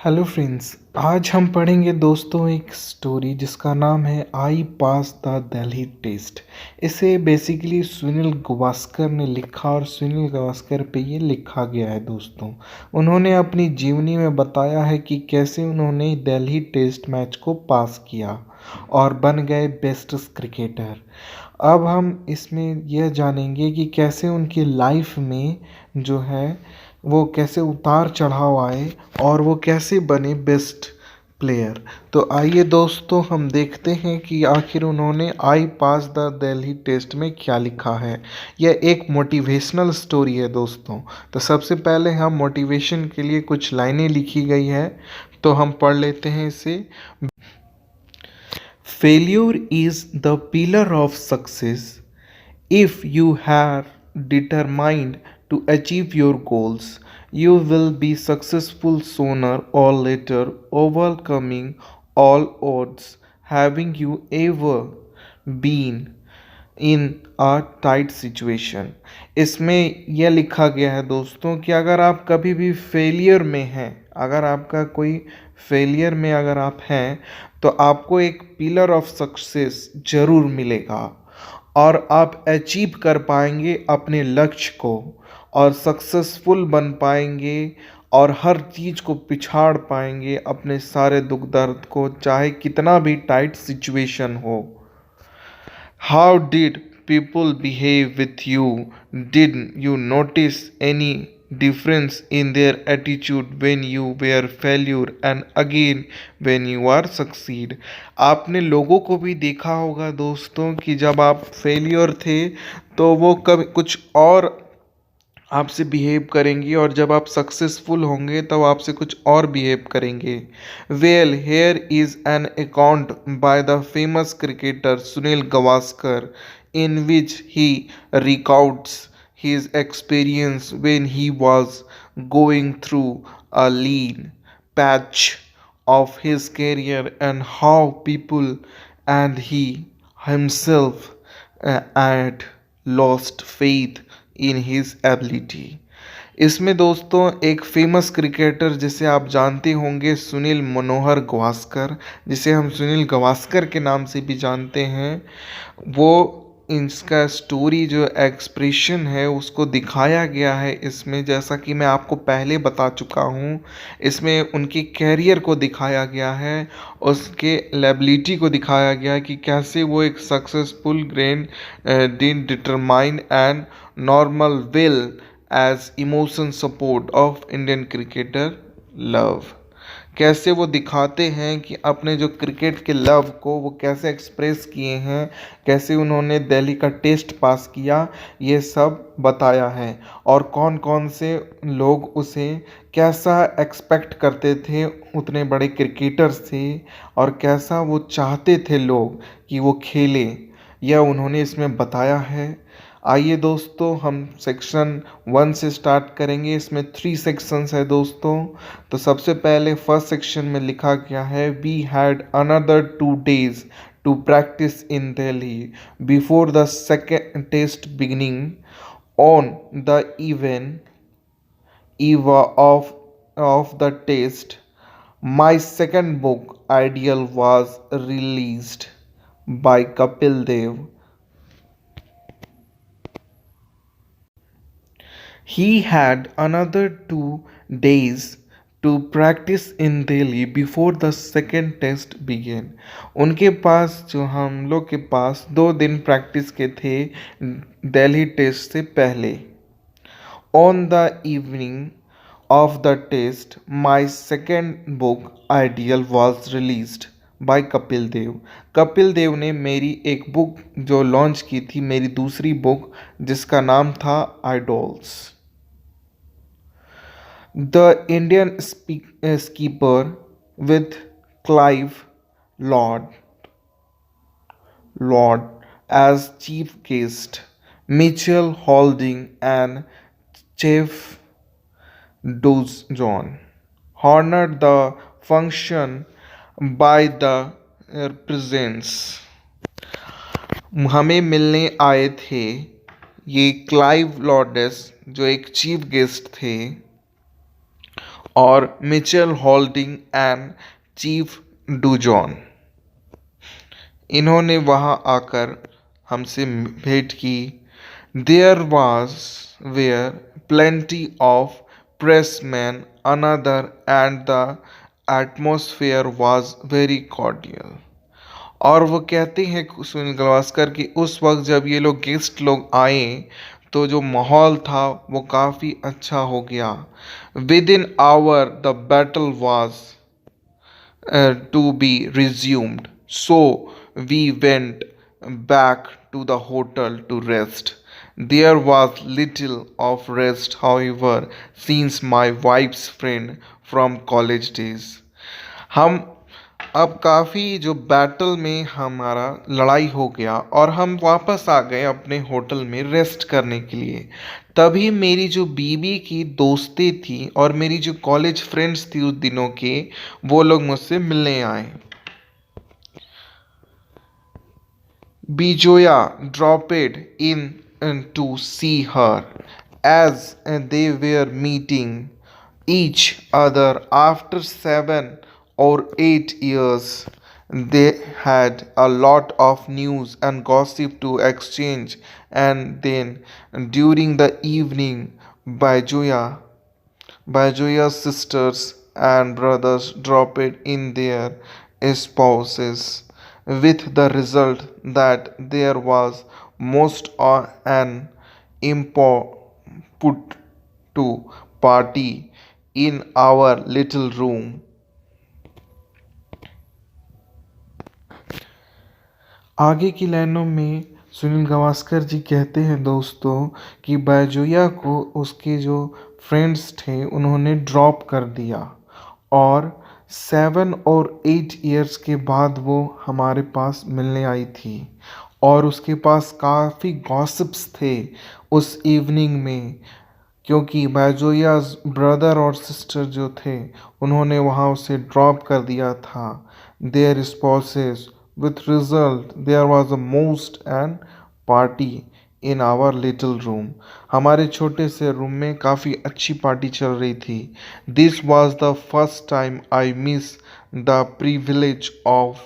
Hello friends. आज हम पढ़ेंगे दोस्तों एक स्टोरी जिसका नाम है आई पास द दिल्ली टेस्ट। इसे बेसिकली सुनील गावस्कर ने लिखा और सुनील गावस्कर पे ये लिखा गया है दोस्तों। उन्होंने अपनी जीवनी में बताया है कि कैसे उन्होंने दिल्ली टेस्ट मैच को पास किया और बन गए बेस्ट क्रिकेटर। अब हम इसमें यह जानेंगे कि कैसे उनकी लाइफ में जो है वो कैसे उतार चढ़ाव आए और वो कैसे बने बेस्ट प्लेयर। तो आइए दोस्तों हम देखते हैं कि आखिर उन्होंने आई पास द दिल्ली टेस्ट में क्या लिखा है। यह एक मोटिवेशनल स्टोरी है दोस्तों। तो सबसे पहले हम मोटिवेशन के लिए कुछ लाइनें लिखी गई है, तो हम पढ़ लेते हैं इसे। Failure is the pillar of success if you are determined to achieve your goals, you will be successful sooner or later, overcoming all odds. Having you ever been in a tight situation? इसमें यह लिखा गया है दोस्तों कि अगर आप कभी भी फेलियर में हैं, अगर आपका कोई फेलियर में अगर आप हैं, तो आपको एक पिलर ऑफ सक्सेस जरूर मिलेगा और आप अचीव कर पाएंगे अपने लक्ष्य को और सक्सेसफुल बन पाएंगे और हर चीज़ को पिछाड़ पाएंगे, अपने सारे दुख दर्द को, चाहे कितना भी टाइट सिचुएशन हो। How did people behave with you? Did you notice any difference in their attitude when you were failure and again when you are succeed? आपने लोगों को भी देखा होगा दोस्तों कि जब आप फेलियर थे तो वो कभी कुछ और आपसे बिहेव करेंगी और जब आप सक्सेसफुल होंगे तब आपसे कुछ और बिहेव करेंगे। Well here is an account by the famous cricketer Sunil Gavaskar in which he recounts his experience when he was going through a lean patch of his career and how people and he himself had lost faith in his ability. इसमें दोस्तों एक famous cricketer जिसे आप जानते होंगे सुनील मनोहर गावस्कर, जिसे हम सुनील गावस्कर के नाम से भी जानते हैं, वो इसका स्टोरी जो एक्सप्रेशन है उसको दिखाया गया है इसमें। जैसा कि मैं आपको पहले बता चुका हूँ, इसमें उनके कैरियर को दिखाया गया है, उसके एबिलिटी को दिखाया गया है कि कैसे वो एक successful grand determine and normal will as emotion support of Indian cricketer love. कैसे वो दिखाते हैं कि अपने जो क्रिकेट के लव को वो कैसे एक्सप्रेस किए हैं, कैसे उन्होंने दिल्ली का टेस्ट पास किया, ये सब बताया है। और कौन कौन से लोग उसे कैसा एक्सपेक्ट करते थे उतने बड़े क्रिकेटर से, और कैसा वो चाहते थे लोग कि वो खेले, यह उन्होंने इसमें बताया है। आइए दोस्तों हम सेक्शन 1 से स्टार्ट करेंगे। इसमें 3 सेक्शंस है दोस्तों। तो सबसे पहले फर्स्ट सेक्शन में लिखा गया है, we had another 2 days to practise in Delhi before the second test beginning on the eve of the test. My second book Ideal was released by Kapil Dev. He had another 2 days to practice in Delhi before the second test began. उनके पास जो हम लोग के पास 2 दिन practice के थे Delhi test से पहले। On the evening of the test, my second book Ideal was released by Kapil Dev. Kapil Dev ने मेरी एक बुक जो लॉन्च की थी, मेरी दूसरी बुक जिसका नाम था Idols. The Indian skipper with Clive Lloyd as chief guest, Michael Holding and Jeff John honored the function by the presence. हमें मिलने आए थे ये क्लाइव लॉर्डेस जो एक चीफ गेस्ट थे, और Michael Holding and Jeff Dujon. इन्होंने वहां आकर हमसे भेंट की। There was were plenty of pressmen another and the atmosphere was very cordial। और वो कहते हैं सुनील गावस्कर कि उस वक्त जब ये लोग गेस्ट लोग आए तो जो माहौल था वो काफ़ी अच्छा हो गया। Within hour the battle was to be resumed. So we went back to the hotel to rest. There was little of rest, however, since my wife's friend from college days। हम अब काफ़ी जो battle में हमारा लड़ाई हो गया और हम वापस आ गए अपने होटल में रेस्ट करने के लिए। तभी मेरी जो बीबी की दोस्ती थी और मेरी जो कॉलेज फ्रेंड्स थी उस दिनों के, वो लोग मुझसे मिलने आए। Bijoya dropped in to see her as they were meeting each other after 7 or 8 years. They had a lot of news and gossip to exchange, and then during the evening, Bajoya's sisters and brothers dropped in their spouses, with the result that there was most an impromptu party in our little room। आगे की लाइनों में सुनील गावस्कर जी कहते हैं दोस्तों कि बाजोया को उसके जो फ्रेंड्स थे उन्होंने ड्रॉप कर दिया और 7 और 8 ईयर्स के बाद वो हमारे पास मिलने आई थी और उसके पास काफ़ी गॉसिप्स थे उस इवनिंग में, क्योंकि बाजोयाज ब्रदर और सिस्टर जो थे उन्होंने वहाँ उसे ड्रॉप कर दिया था there स्पॉसेस। with result there was a most and party in our little room। हमारे छोटे से रूम में काफ़ी अच्छी पार्टी चल रही थी। This was the first time I miss the privilege of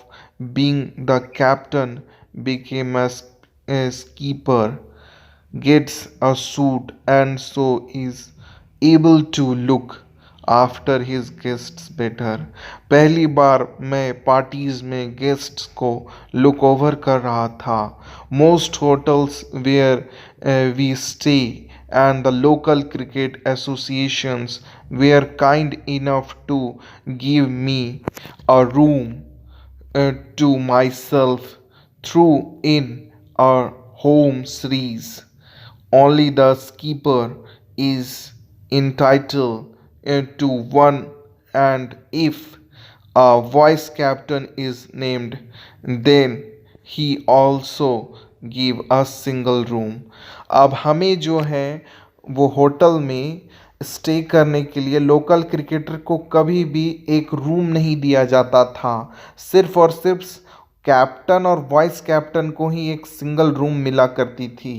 being the captain, became a skipper, gets a suit and so is able to look after his guests better. पहली बार मैं parties में guests को look over कर रहा था। Most hotels where we stay and the local cricket associations were kind enough to give me a room to myself through in a home series। Only the skipper is entitled to one, and if a vice captain is named, then he also give a single room। अब हमें जो है वो hotel में stay करने के लिए local cricketer को कभी भी एक रूम नहीं दिया जाता था, सिर्फ और सिर्फ कैप्टन और वाइस कैप्टन को ही एक सिंगल रूम मिला करती थी।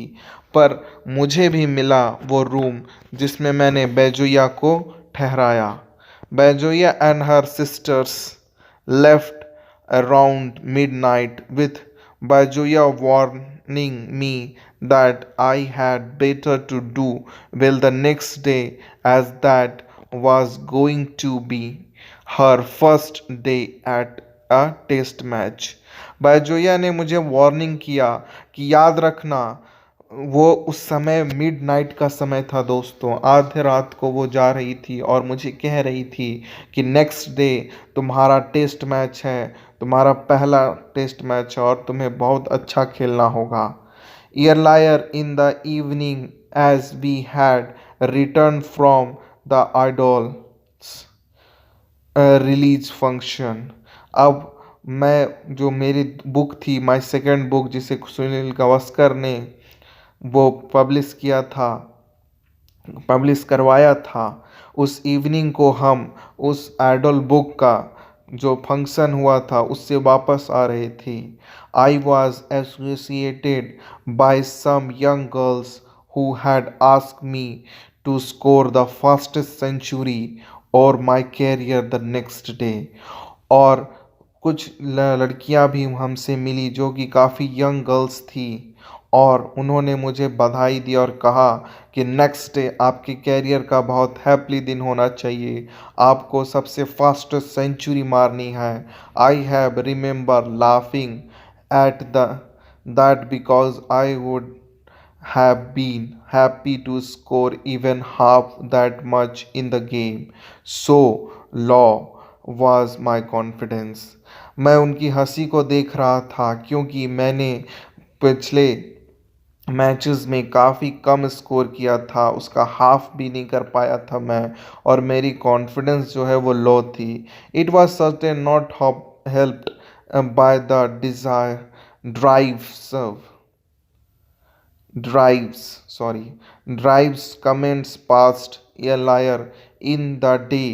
पर मुझे भी मिला वो रूम जिसमें मैंने बेजोया को ठहराया। Bejoya and her sisters left around midnight with Bajoya warning me that I had better to do well the next day, as that was going to be her first day at a test match. Bajoya ने मुझे warning किया कि याद रखना, वो उस समय midnight का समय था दोस्तों, आधे रात को वो जा रही थी और मुझे कह रही थी कि नेक्स्ट डे तुम्हारा टेस्ट मैच है, तुम्हारा पहला टेस्ट मैच है और तुम्हें बहुत अच्छा खेलना होगा। Earlier in the evening as we had return from the Idols release function. अब मैं जो मेरी बुक थी माय सेकंड बुक जिसे सुनील गावस्कर ने वो पब्लिश करवाया था, उस इवनिंग को हम उस आइडल बुक का जो फंक्शन हुआ था उससे वापस आ रहे थे। I was associated by some young girls who had asked me to score the fastest century और my career the next day. और कुछ लड़कियां भी हमसे मिली जो कि काफ़ी यंग गर्ल्स थी, और उन्होंने मुझे बधाई दी और कहा कि नेक्स्ट डे आपके कैरियर का बहुत हैप्पी दिन होना चाहिए, आपको सबसे फास्टेस्ट सेंचुरी मारनी है। I have remember laughing at the that because I would have been happy to score even half that much in the game. So low was my confidence. मैं उनकी हंसी को देख रहा था क्योंकि मैंने पिछले मैचेस में काफ़ी कम स्कोर किया था, उसका हाफ भी नहीं कर पाया था मैं, और मेरी कॉन्फिडेंस जो है वो लो थी। It was certain not helped by the desire drive serve drives comments passed earlier in the day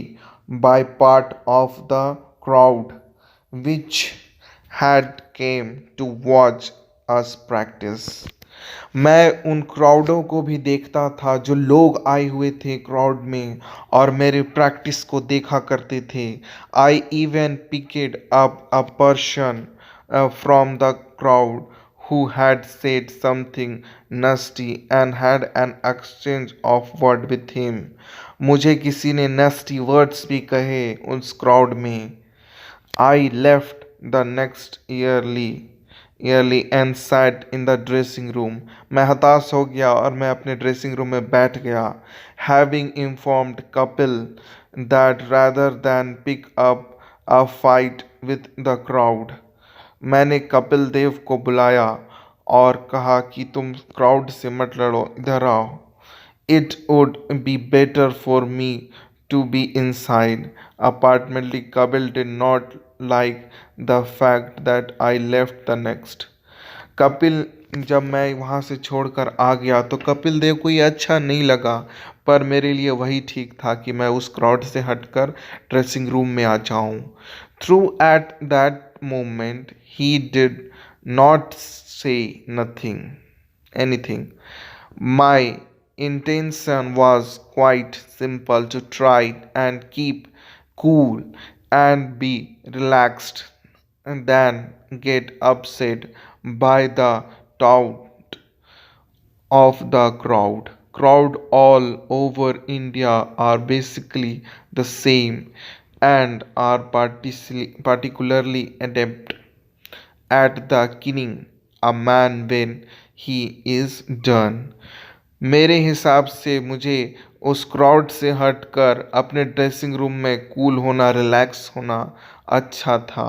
by part of the crowd which had came to watch us practice। मैं उन क्राउडों को भी देखता था जो लोग आए हुए थे क्राउड में और मेरे प्रैक्टिस को देखा करते थे। I even picked up a person from the crowd who had said something nasty and had an exchange of word with him। मुझे किसी ने nasty words भी कहे उस crowd में। I left the next yearly and sat in the dressing room। मैं हताश हो गया और मैं अपने ड्रेसिंग रूम में बैठ गया। Having informed Kapil that rather than pick up a fight with the crowd, मैंने कपिल देव को बुलाया और कहा कि तुम क्राउड से मत लड़ो, इधर आओ। It would be better for me to be inside. Apparently Kapil did not like the fact that I left the next. Kapil जब मैं वहाँ से छोड़कर आ गया तो कपिल देव को ये अच्छा नहीं लगा, पर मेरे लिए वही ठीक था कि मैं उस क्राउड से हटकर ड्रेसिंग रूम में आ जाऊँ। Through at that moment he did not से anything। My intention was quite simple, to try and keep cool and be relaxed and then get upset by the taunt of the crowd. Crowd all over India are basically the same and are particularly adept at the killing a man when he is done। मेरे हिसाब से मुझे उस crowd से हटकर अपने dressing room में cool होना, रिलैक्स होना अच्छा था,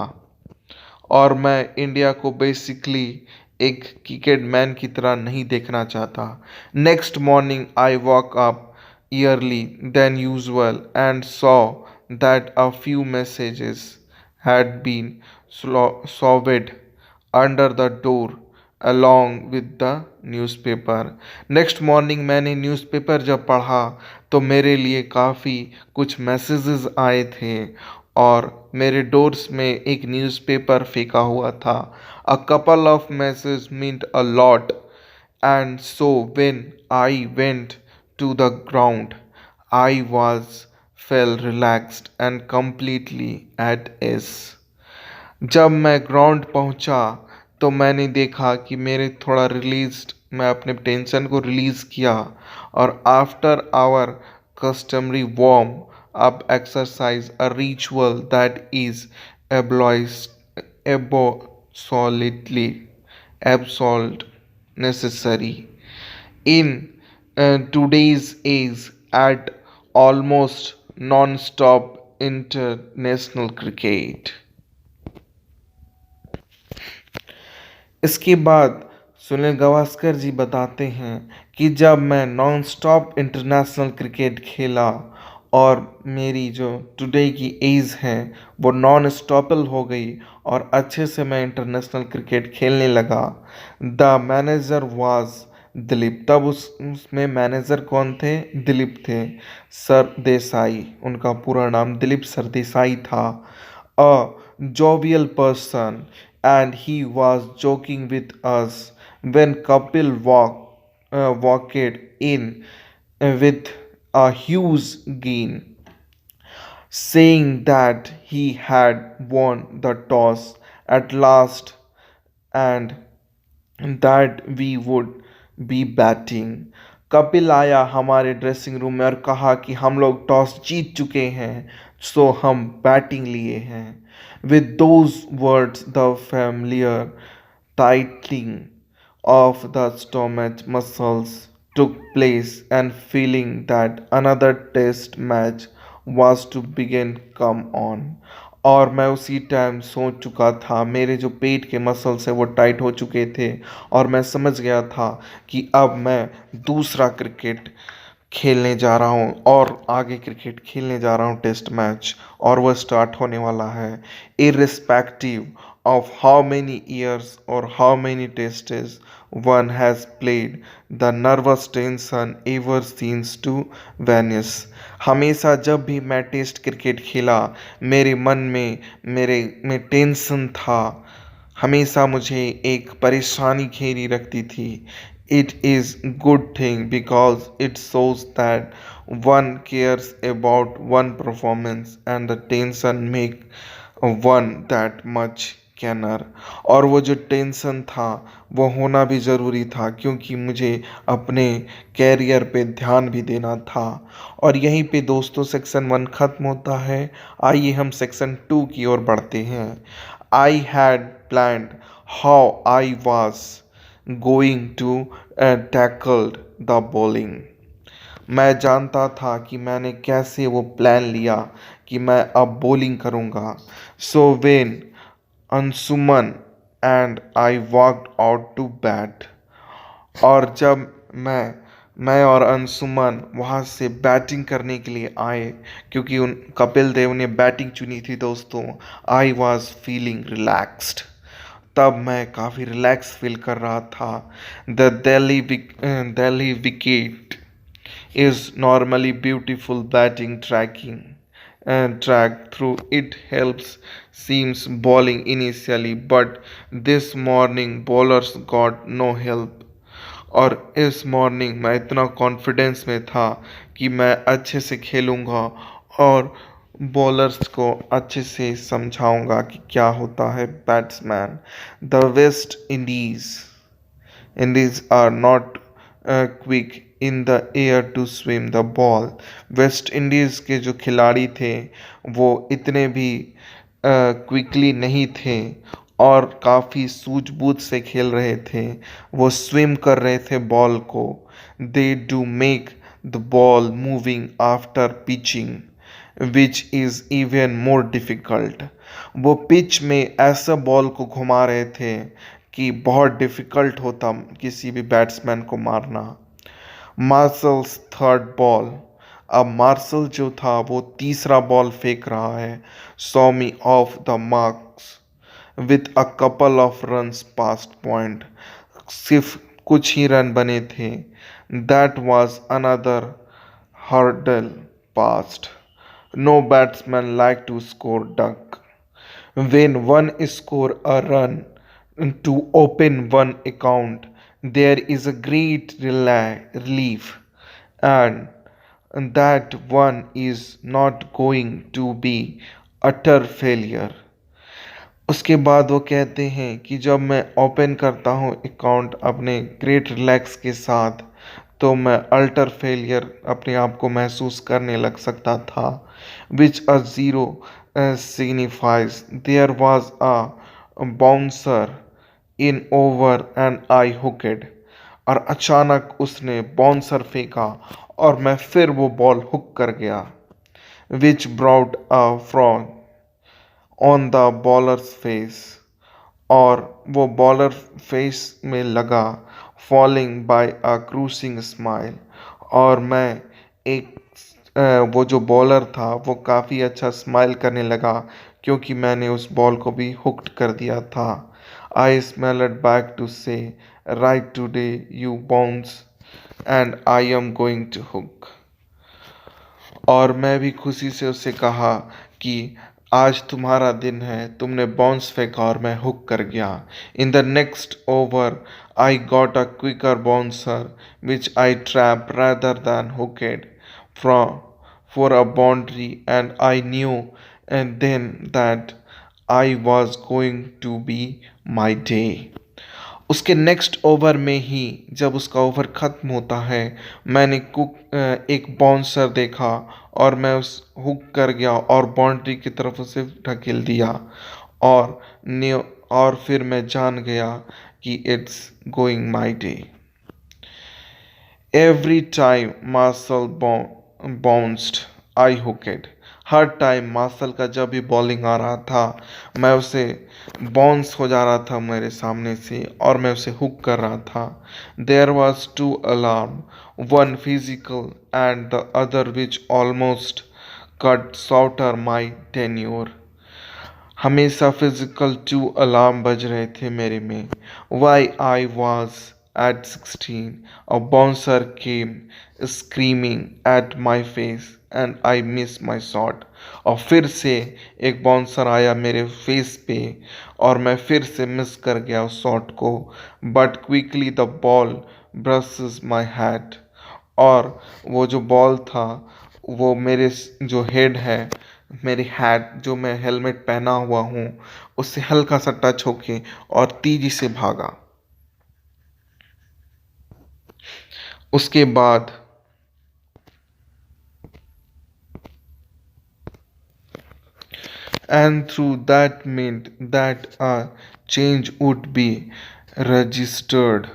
और मैं इंडिया को बेसिकली एक क्रिकेट मैन की तरह नहीं देखना चाहता। Next morning I walk up early than usual and saw that a few messages had been shoved under the door along with the newspaper. Next morning मैंने न्यूज़पेपर जब पढ़ा तो मेरे लिए काफ़ी कुछ मैसेजेस आए थे और मेरे डोर्स में एक न्यूज़पेपर फेंका हुआ था। A couple of message meant a lot and so when I went to the ground I was felt relaxed and completely at ease। जब मैं ग्राउंड पहुंचा तो मैंने देखा कि मेरे थोड़ा रिलीज्ड, मैं अपने टेंशन को रिलीज़ किया, और after our customary warm up exercise, a ritual that is absolutely absolute necessary in today's age at almost non-stop international cricket। इसके बाद सुनील गावस्कर जी बताते हैं कि जब मैं नॉन स्टॉप इंटरनेशनल क्रिकेट खेला और मेरी जो टुडे की एज है वो नॉन स्टॉपल हो गई और अच्छे से मैं इंटरनेशनल क्रिकेट खेलने लगा। The manager was Dilip. तब उसमें मैनेजर कौन थे? दिलीप थे। सरदेसाई उनका पूरा नाम दिलीप सरदेसाई था। अ jovial person, and he was joking with us when Kapil walked in with a huge gain। saying that he had won the toss at last and that we would be batting. Kapil आया हमारे dressing room में और कहा कि हम लोग toss जीत चुके हैं, सो हम बैटिंग लिए हैं। With those words the familiar tightening of the stomach muscles took place and feeling that another test match was to begin come on। और मैं उसी टाइम सोच चुका था, मेरे जो पेट के मसल्स हैं वो टाइट हो चुके थे और मैं समझ गया था कि अब मैं दूसरा क्रिकेट खेलने जा रहा हूँ और आगे क्रिकेट खेलने जा रहा हूँ टेस्ट मैच, और वह स्टार्ट होने वाला है। Irrespective of how many years or how many tests one has played, the nervous tension ever seems to vanish। हमेशा जब भी मैं टेस्ट क्रिकेट खेला मेरे मन में मेरे में टेंशन था, हमेशा मुझे एक परेशानी घेरी रखती थी। It is good thing because it shows that one cares about one performance and the tension make one that much कैनर। और वो जो टेंशन था वो होना भी ज़रूरी था क्योंकि मुझे अपने कैरियर पे ध्यान भी देना था। और यहीं पे दोस्तों सेक्शन 1 ख़त्म होता है। आइए हम सेक्शन 2 की ओर बढ़ते हैं। I had planned how I was going to tackled the bowling. मैं जानता था कि मैंने कैसे वो प्लान लिया कि मैं अब बॉलिंग करूँगा। So when Anshuman and I walked out to bat. और जब मैं और अंशुमन वहाँ से बैटिंग करने के लिए आए, क्योंकि उन कपिल देव ने बैटिंग चुनी थी दोस्तों, आई वॉज फीलिंग रिलैक्स्ड। तब मैं काफ़ी रिलैक्स फील कर रहा था। The Delhi wicket is normally beautiful batting tracking and track through it helps seems bowling initially, but this morning bowlers got no help। और इस मॉर्निंग मैं इतना कॉन्फिडेंस में था कि मैं अच्छे से खेलूँगा और बॉलर्स को अच्छे से समझाऊंगा कि क्या होता है batsman. The West Indies are not quick in the air to swim the ball। West Indies के जो खिलाड़ी थे वो इतने भी क्विकली नहीं थे और काफ़ी सूझबूझ से खेल रहे थे। वो स्विम कर रहे थे बॉल को। They do make the ball moving after pitching which is even more difficult. वो पिच में ऐसा बॉल को घुमा रहे थे कि बहुत डिफ़िकल्ट होता किसी भी बैट्समैन को मारना। Marshall's third ball. अब मार्शल जो था वो तीसरा बॉल फेंक रहा है। Saw me off the marks with a couple of runs past point. सिर्फ कुछ ही रन बने थे। That was another hurdle past. No batsman like to score duck. When one score a run to open one account, there is a great relief, and that one is not going to be utter failure। उसके बाद वो कहते हैं कि जब मैं open करता हूँ अकाउंट अपने ग्रेट रिलैक्स के साथ, तो मैं अल्टर फेलियर अपने आप को महसूस करने लग सकता था। Which a zero signifies there was a bouncer in over and I hooked. और अचानक उसने बाउंसर फेंका और मैं फिर वो बॉल हुक कर गया। Which brought a frown on the bowler's face. और वो बॉलर फेस में लगा। Falling by a crushing smile. और मैं एक वो जो बॉलर था वो काफ़ी अच्छा स्माइल करने लगा क्योंकि मैंने उस बॉल को भी हुक्ड कर दिया था। I smelled back to say right today you bounce and I am going to hook. और मैं भी खुशी से उससे कहा कि आज तुम्हारा दिन है, तुमने बाउंस फेंका और मैं हुक कर गया। In the next over I got a quicker bouncer which I trap rather than hooked from for a boundary, and I knew and then that I was going to be my day. उसके next over में ही जब उसका over ख़त्म होता है, मैंने एक bouncer देखा और मैं उस हुक कर गया और बाउंड्री की तरफ उसे ढकेल दिया और न्यू और फिर मैं जान गया कि it's going my day. Every time Marshall bounced I hooked. हर टाइम मार्शल का जब भी बॉलिंग आ रहा था, मैं उसे बाउंस हो जा रहा था मेरे सामने से और मैं उसे हुक कर रहा था। There was two alarm, one physical and the other which almost cut shorter my tenure. हमेशा फिजिकल टू अलार्म बज रहे थे मेरे में। Why I was at 16, a bouncer came screaming at my face and I miss my shot. और फिर से एक बाउंसर आया मेरे फेस पे और मैं फिर से मिस कर गया उस शॉट को। But quickly the ball brushes my head. और वो जो बॉल था वो मेरे जो हेड है, मेरी हैट जो मैं हेलमेट पहना हुआ हूँ उससे हल्का सा टच होके और तेजी से भागा। उसके बाद and through that meant that a change would be registered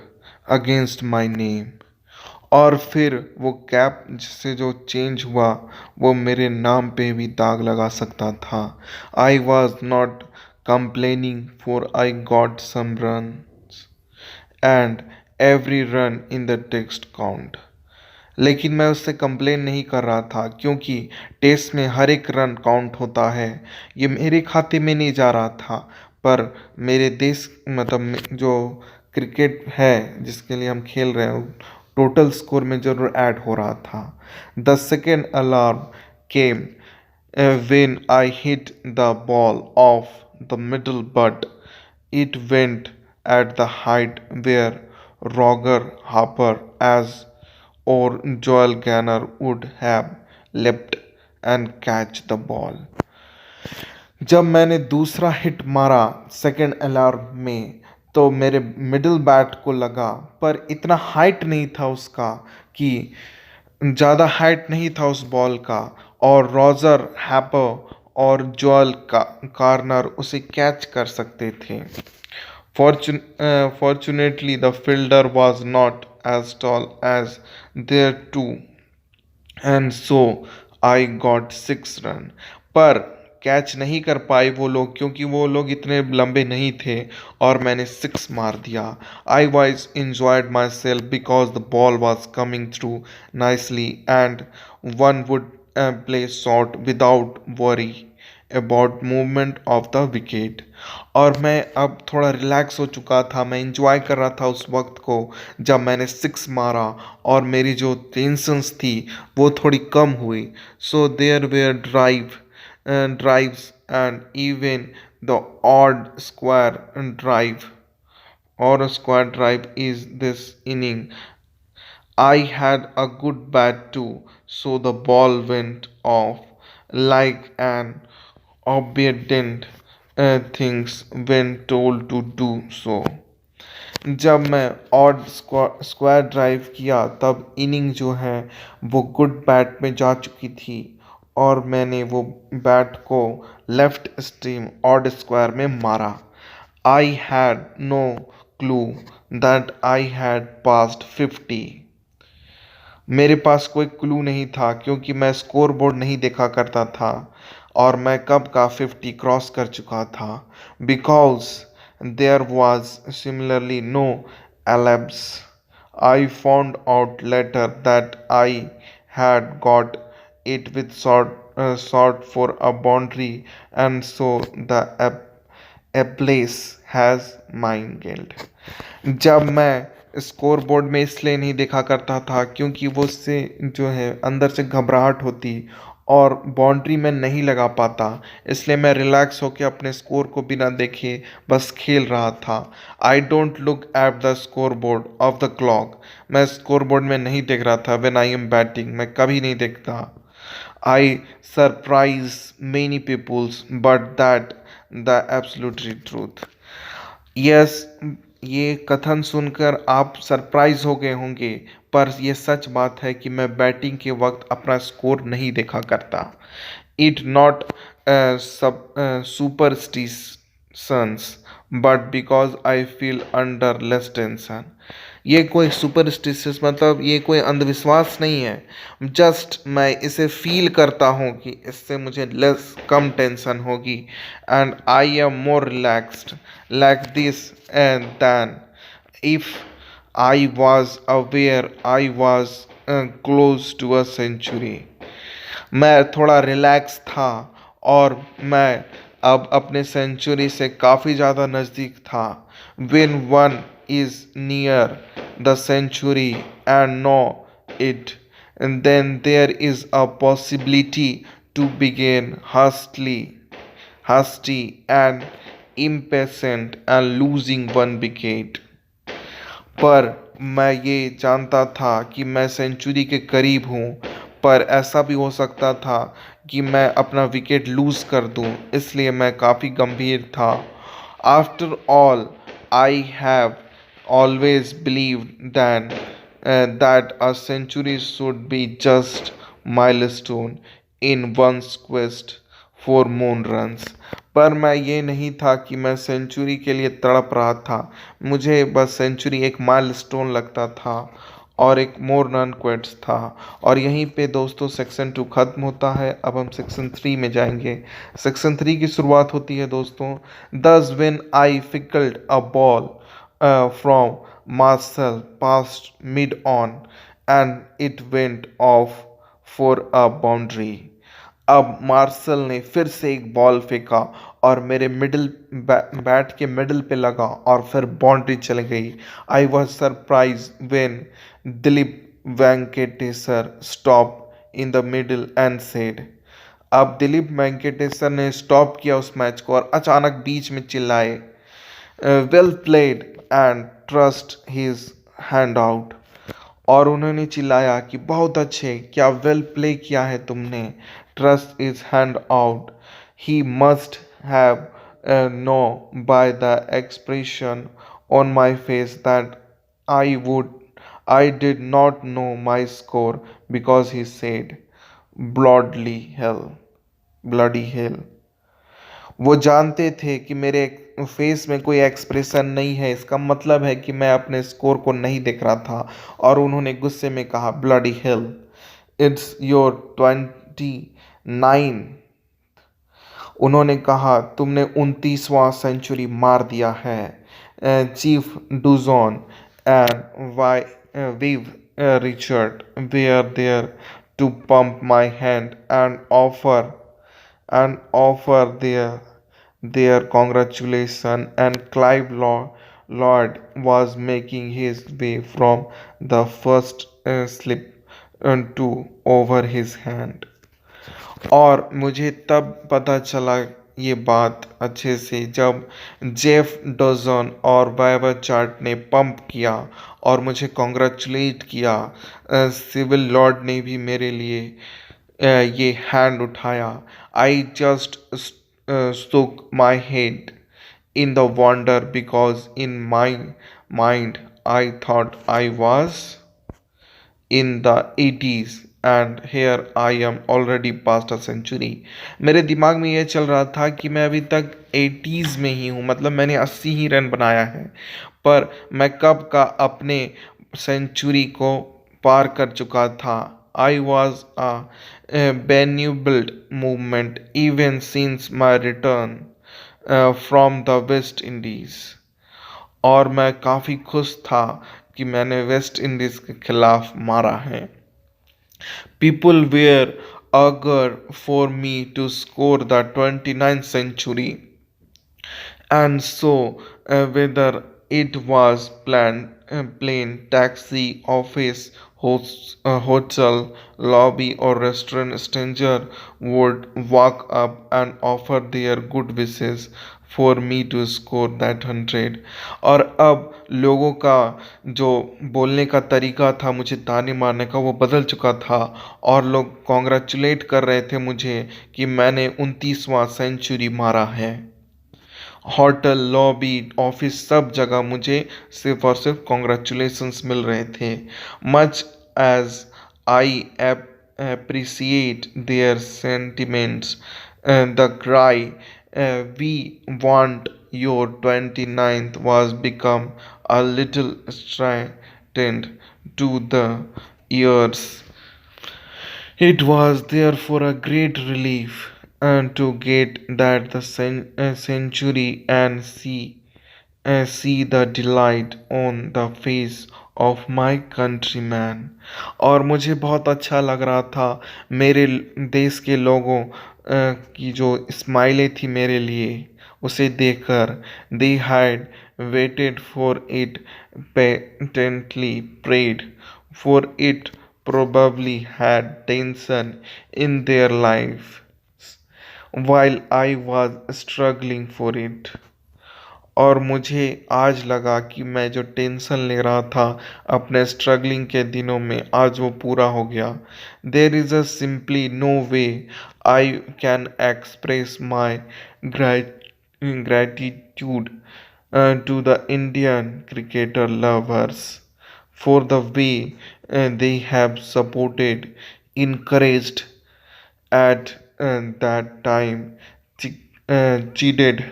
against my name। और फिर वो कैप से जो चेंज हुआ वो मेरे नाम पे भी दाग लगा सकता था। I was not complaining for I got some run and every run in the text count. लेकिन मैं उससे कंप्लेन नहीं कर रहा था क्योंकि टेस्ट में हर एक रन काउंट होता है। ये मेरे खाते में नहीं जा रहा था, पर मेरे देश मतलब जो क्रिकेट है जिसके लिए हम खेल रहे हैं टोटल स्कोर में ज़रूर ऐड हो रहा था। The second alarm came when I hit the ball off the middle, but it went at the height where Roger Harper as or Joel Ganner would have leapt and catch the ball। जब मैंने दूसरा hit मारा second alarm में तो मेरे middle bat को लगा, पर इतना हाइट नहीं था उसका कि ज़्यादा हाइट नहीं था उस बॉल का और रॉजर हैपर और जोएल कार्नर उसे कैच कर सकते थे। Fortunately, the fielder was not as tall as their two, and so I got 6 run. पर कैच नहीं कर पाए वो लोग क्योंकि वो लोग इतने लंबे नहीं थे और मैंने 6 मार दिया। I was enjoyed my self because the ball was coming through nicely and one would play shot without worry about movement of the wicket. और मैं अब थोड़ा रिलैक्स हो चुका था, मैं इंजॉय कर रहा था उस वक्त को जब मैंने 6 मारा और मेरी जो टेंशन्स थी वो थोड़ी कम हुई। So there were drives and even the odd square drive is this inning। I had a good bat too, so the ball went off like an obedient things when told to do so। जब मैं odd square drive किया तब inning जो है वो good bat में जा चुकी थी और मैंने वो बैट को लेफ्ट स्ट्रीम ऑड स्क्वायर में मारा। I had no clue that I had passed 50। मेरे पास कोई क्लू नहीं था क्योंकि मैं स्कोर बोर्ड नहीं देखा करता था और मैं कब का 50 क्रॉस कर चुका था। Because there was similarly no alibis. I found out later that I had got it with short for a boundary and so the place has mind gild. जब मैं स्कोर बोर्ड में इसलिए नहीं देखा करता था क्योंकि वो उससे जो है अंदर से घबराहट होती और बाउंड्री में नहीं लगा पाता, इसलिए मैं रिलैक्स होकर अपने स्कोर को बिना देखे बस खेल रहा था। I don't look at the score board of the clock. मैं स्कोर बोर्ड में नहीं देख रहा था व्हेन आई एम बैटिंग, मैं कभी नहीं देखता। I surprise many peoples, but that the absolute truth. Yes, ये कथन सुनकर आप सरप्राइज हो गए होंगे, पर यह सच बात है कि मैं बैटिंग के वक्त अपना स्कोर नहीं देखा करता। इट नॉट सब superstitions, but because I feel under less tension. ये कोई सुपरस्टिशियस मतलब ये कोई अंधविश्वास नहीं है, जस्ट मैं इसे फील करता हूँ कि इससे मुझे लेस कम टेंशन होगी, and I am more relaxed like this and then if I was aware I was close to a century. मैं थोड़ा रिलैक्स था और मैं अब अपने सेंचुरी से काफ़ी ज़्यादा नज़दीक था। When one is near the century and know it, and then there is a possibility to begin hasty and impatient and losing one wicket। पर मैं ये जानता था कि मैं सेंचुरी के करीब हूँ, पर ऐसा भी हो सकता था कि मैं अपना विकेट लूज़ कर दूँ, इसलिए मैं काफ़ी गंभीर था। After all I have always believed that a century should be just milestone in one's quest for moon runs. पर मैं ये नहीं था कि मैं सेंचुरी के लिए तड़प रहा था, मुझे बस सेंचुरी एक माइलस्टोन लगता था और एक मोर रन क्वेट्स था। और यहीं पे दोस्तों सेक्शन 2 ख़त्म होता है। अब हम सेक्शन 3 में जाएंगे। सेक्शन 3 की शुरुआत होती है दोस्तों। दस when I flicked a ball from Marshall past mid on and it went off for a boundary. अब मार्शल ने फिर से एक बॉल फेंका और मेरे बैट के मिडल पे लगा और फिर बाउंड्री चली गई। I was surprise when Dilip Vengsarkar stop in the middle and said. अब दिलीप वेंकटेसर ने स्टॉप किया उस मैच को और अचानक बीच में चिल्लाए, well played and trust his hand out. और उन्होंने चिल्लाया कि बहुत अच्छे, क्या वेल प्ले किया है तुमने, trust is hand out. He must have know by the expression on my face that I would I did not know my score because he said bloody hell bloody hell. वो जानते थे कि मेरे face में कोई expression नहीं है, इसका मतलब है कि मैं अपने स्कोर को नहीं देख रहा था। और उन्होंने गुस्से में कहा, ब्लडी हेल, इट्स योर 29। उन्होंने कहा, तुमने 29वां सेंचुरी मार दिया है। चीफ डुजॉन एंड वाई Viv Richard were there to pump my hand and offer their congratulation, and Clive Lord was making his way from the first slip to over his hand। और मुझे तब पता चला ये बात अच्छे से जब जेफ डोजन और वाइवर चार्ट ने पंप किया और मुझे कॉन्ग्रेचुलेट किया। सिविल लॉर्ड ने भी मेरे लिए ये हैंड उठाया। I just stuck my head in the wonder because in my mind I thought I was in the 80s and here I am already past a century। मेरे दिमाग में ये चल रहा था कि मैं अभी तक 80s में ही हूँ, मतलब मैंने 80 ही रन बनाया है, पर मैं कब का अपने सेंचुरी को पार कर चुका था। I was a benubiled movement even since my return from the West Indies। और मैं काफ़ी खुश था कि मैंने वेस्ट इंडीज़ के खिलाफ मारा है। People were eager for me to score the 29th century, and so whether it was plain taxi office hotel lobby or restaurant, stranger would walk up and offer their good wishes for me to score that 100। और अब लोगों का जो बोलने का तरीका था मुझे ताने मारने का वो बदल चुका था, और लोग कॉन्ग्रेचुलेट कर रहे थे मुझे कि मैंने 29वां सेंचुरी मारा है। होटल, लॉबी, ऑफिस, सब जगह मुझे सिर्फ और सिर्फ कॉन्ग्रेचुलेशंस मिल रहे थे। Much as I appreciate their sentiments, the cry, we want your 29th was become a little strident to the ears. It was therefore a great relief to get that the century and see the delight on the face of my countryman। और मुझे बहुत अच्छा लग रहा था मेरे देश के लोगों की जो स्माइलें थी मेरे लिए उसे देखकर। They had waited for it, patently prayed for it, probably had tension in their life while I was struggling for it। और मुझे आज लगा कि मैं जो टेंशन ले रहा था अपने स्ट्रगलिंग के दिनों में आज वो पूरा हो गया। There is a simply no way I can express my gratitude to the Indian cricketer lovers for the way they have supported, encouraged at that time, cheated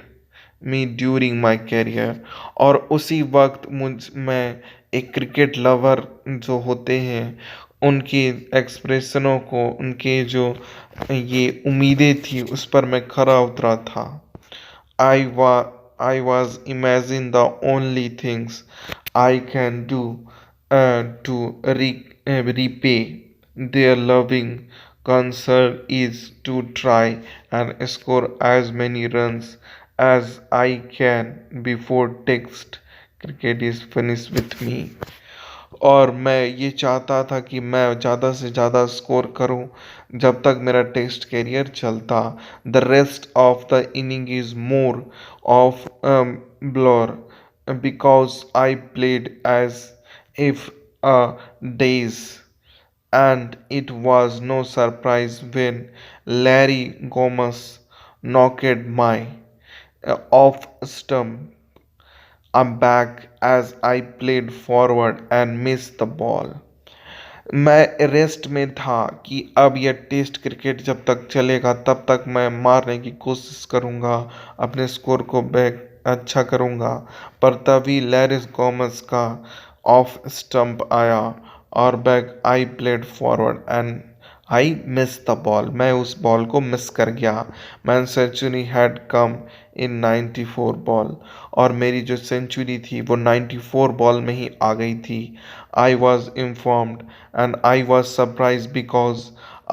me during my career. और उसी वक्त मैं एक cricket lover जो होते हैं उनकी एक्सप्रेशनों को, उनके जो ये उम्मीदें थी उस पर मैं खरा उतरा था। I was I was imagine the only things I can do to repay their loving concern is to try and score as many runs as I can before text cricket is finished with me। और मैं ये चाहता था कि मैं ज़्यादा से ज़्यादा स्कोर करूं जब तक मेरा टेस्ट कैरियर चलता। The rest of the inning is more of blur because I played as if a daze, and it was no surprise when Larry Gomez knocked my off stump back as I played forward and missed the ball। मैं rest में था कि अब यह test cricket जब तक चलेगा तब तक मैं मारने की कोशिश करूंगा, अपने स्कोर को बैक अच्छा करूंगा। पर तभी लैरिस गोमस का ऑफ स्टंप आया और back I played forward and I miss the ball, मैं उस बॉल को मिस कर गया। Man century had come in 94 ball, और मेरी जो सेंचुरी थी वो 94 बॉल में ही आ गई थी। I was informed and I was surprise because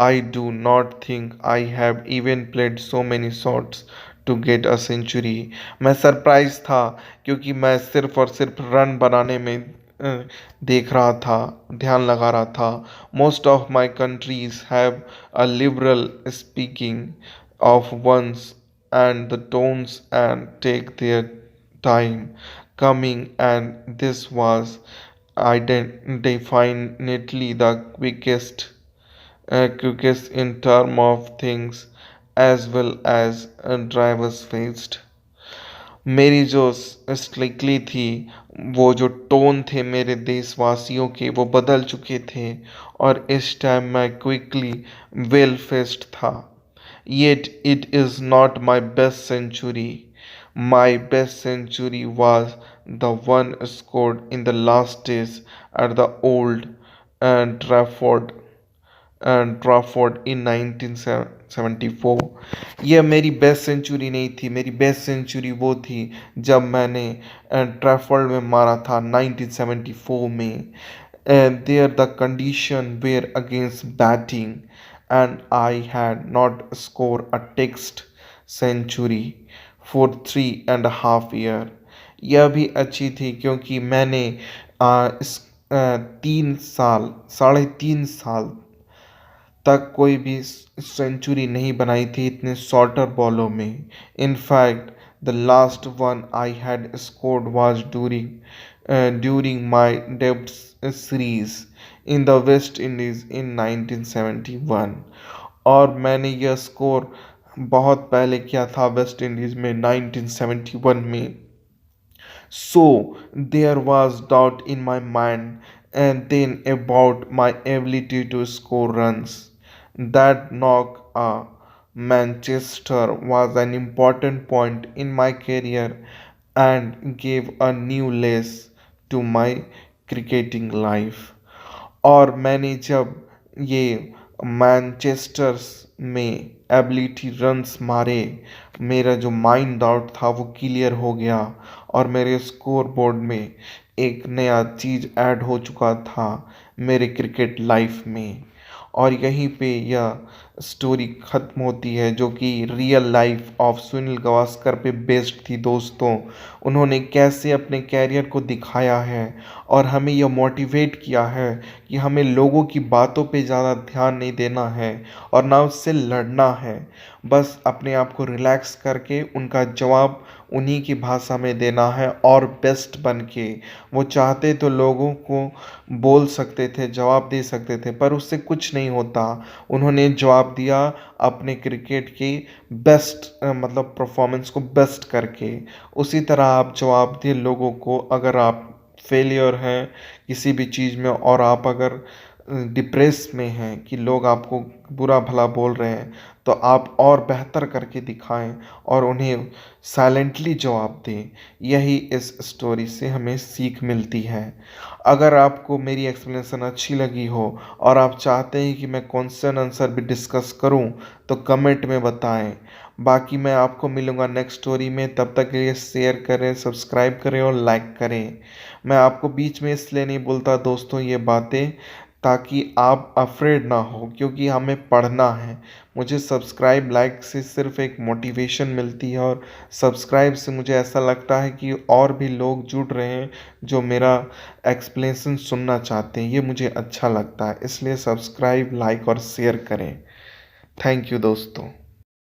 I do not think I have even played so many shots to get a century. मैं सरप्राइज था क्योंकि मैं सिर्फ और सिर्फ रन बनाने में देख रहा था, ध्यान लगा रहा था। Most of my countries have a liberal speaking of ones and the tones and take their time coming, and this was definitely the quickest in term of things as well as drivers faced। मेरी जो strictly थी, वो जो tone थे मेरे देशवासियों के वो बदल चुके थे, और इस टाइम मैं क्विकली वेल फेस्ड था। Yet it is not my best century. My best century was the one scored in the last days at the old Trafford Trafford in 1974। यह मेरी बेस्ट सेंचुरी नहीं थी, मेरी बेस्ट सेंचुरी वो थी जब मैंने ट्रैफर्ड में मारा था 1974 में। There the condition were against batting and I had not scored a text century for 3.5 years। यह भी अच्छी थी क्योंकि मैंने 3 साल, 3.5 साल तक कोई भी सेंचुरी नहीं बनाई थी इतने शॉर्टर बॉलों में। In fact the last one I had scored was during my debut series in the West Indies in 1971, और मैंने यह स्कोर बहुत पहले किया था वेस्ट इंडीज में 1971 में। So there was doubt in my mind and then about my ability to score runs. That knock Manchester was an important point in my career and gave a new lease to my cricketing life. और मैंने जब ये मैनचेस्टर्स में ability runs मारे, मेरा जो mind out था वो क्लियर हो गया और मेरे स्कोर बोर्ड में एक नया चीज़ ऐड हो चुका था मेरे क्रिकेट लाइफ में। और यहीं पे यह स्टोरी ख़त्म होती है जो कि real life of Sunil Gavaskar पे बेस्ड थी दोस्तों। उन्होंने कैसे अपने कैरियर को दिखाया है और हमें यह मोटिवेट किया है कि हमें लोगों की बातों पे ज़्यादा ध्यान नहीं देना है और ना उससे लड़ना है, बस अपने आप को रिलैक्स करके उनका जवाब उन्हीं की भाषा में देना है और बेस्ट बन के। वो चाहते तो लोगों को बोल सकते थे, जवाब दे सकते थे, पर उससे कुछ नहीं होता। उन्होंने जवाब दिया अपने क्रिकेट की बेस्ट मतलब परफॉर्मेंस को बेस्ट करके। उसी तरह आप जवाब दें लोगों को। अगर आप फेलियर हैं किसी भी चीज़ में और आप अगर डिप्रेस में हैं कि लोग आपको बुरा भला बोल रहे हैं, तो आप और बेहतर करके दिखाएं और उन्हें साइलेंटली जवाब दें। यही इस स्टोरी से हमें सीख मिलती है। अगर आपको मेरी एक्सप्लेनेशन अच्छी लगी हो और आप चाहते हैं कि मैं क्वेश्चन आंसर भी डिस्कस करूं, तो कमेंट में बताएं। बाकी मैं आपको मिलूँगा नेक्स्ट स्टोरी में। तब तक के लिए शेयर करें, सब्सक्राइब करें और लाइक करें। मैं आपको बीच में इसलिए नहीं बोलता दोस्तों ये बातें ताकि आप अफ्रेड ना हो, क्योंकि हमें पढ़ना है। मुझे सब्सक्राइब लाइक से सिर्फ एक मोटिवेशन मिलती है और सब्सक्राइब से मुझे ऐसा लगता है कि और भी लोग जुड़ रहे हैं जो मेरा एक्सप्लेनेशन सुनना चाहते हैं। ये मुझे अच्छा लगता है, इसलिए सब्सक्राइब लाइक और शेयर करें। थैंक यू दोस्तों।